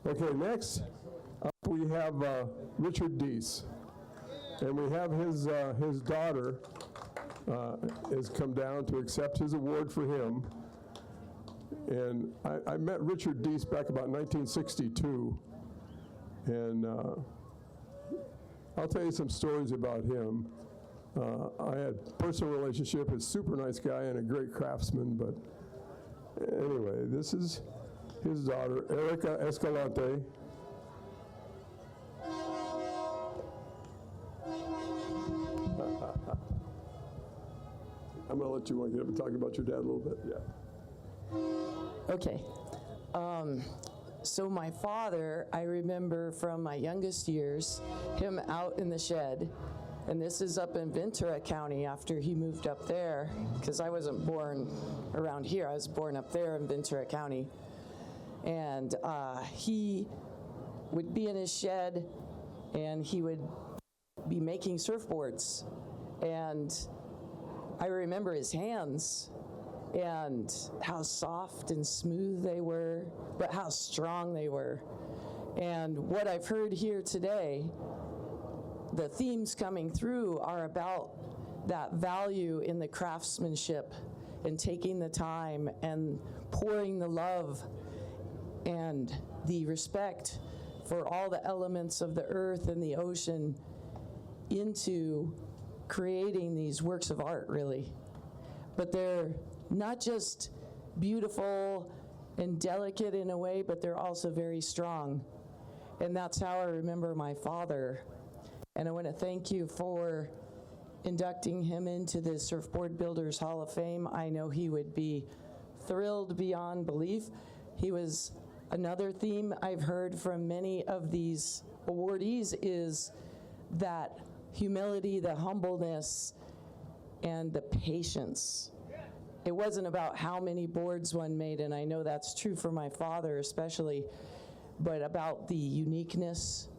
Okay, next up we have Richard Deese. And we have his daughter has come down to accept his award for him. And I met Richard Deese back about 1962. And I'll tell you some stories about him. I had a personal relationship, he's a super nice guy and a great craftsman, but anyway, this is his daughter, Erica Escalante. I'm going to let you get up and talk about your dad a little bit. Yeah. Okay. So my father, I remember from my youngest years, him out in the shed, and this is up in Ventura County after he moved up there, because I wasn't born around here. I was born up there in Ventura County. And he would be in his shed, and he would be making surfboards. And I remember his hands and how soft and smooth they were, but how strong they were. And what I've heard here today, the themes coming through are about that value in the craftsmanship and taking the time and pouring the love and the respect for all the elements of the earth and the ocean into creating these works of art, really. But they're not just beautiful and delicate in a way, but they're also very strong. And that's how I remember my father. And I want to thank you for inducting him into the Surfboard Builders Hall of Fame. I know he would be thrilled beyond belief. He was another theme I've heard from many of these awardees is that humility, the humbleness, and the patience. It wasn't about how many boards one made, and I know that's true for my father especially, but about the uniqueness,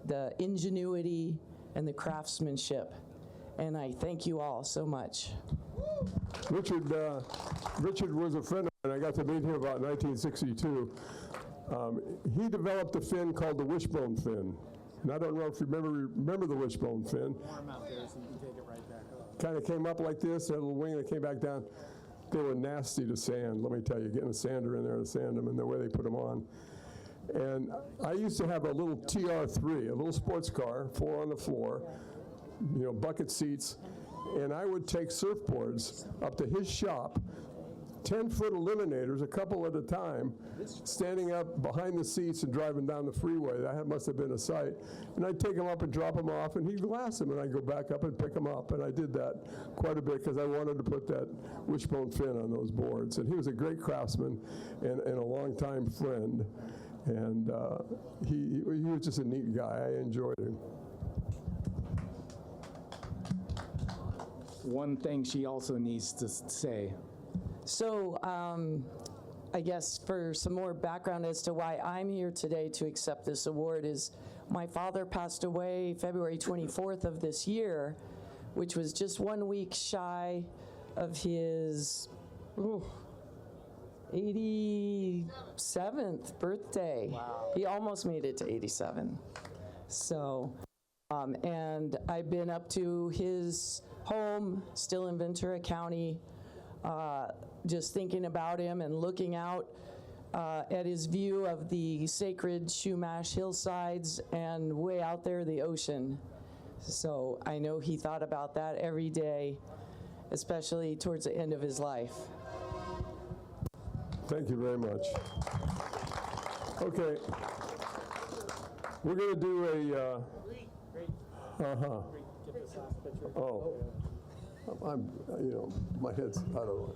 the ingenuity, and the craftsmanship. And I thank you all so much. Richard was a friend of mine. I got to meet him about 1962. He developed a fin called the wishbone fin. And I don't know if you remember the wishbone fin. Arm out there so you can take it right back up. Kind of came up like this, had a little wing that came back down. They were nasty to sand, let me tell you, getting a sander in there to sand them and the way they put them on. And I used to have a little TR3, a little sports car, 4 on the floor, you know, bucket seats, and I would take surfboards up to his shop, 10-foot eliminators, a couple at a time, standing up behind the seats and driving down the freeway. That must have been a sight. And I'd take them up and drop them off, and he'd glass them, and I'd go back up and pick them up. And I did that quite a bit because I wanted to put that wishbone fin on those boards. And he was a great craftsman and a longtime friend. And he was just a neat guy. I enjoyed him. One thing she also needs to say. So I guess for some more background as to why I'm here today to accept this award is my father passed away February 24th of this year, which was just 1 week shy of his 87th birthday. Wow. He almost made it to 87. So, and I've been up to his home, still in Ventura County, just thinking about him and looking out at his view of the sacred Chumash hillsides and way out there, the ocean. So I know he thought about that every day, especially towards the end of his life. Thank you very much. Okay, we're going to do a. Oh, I'm, you know, my head's, I don't know.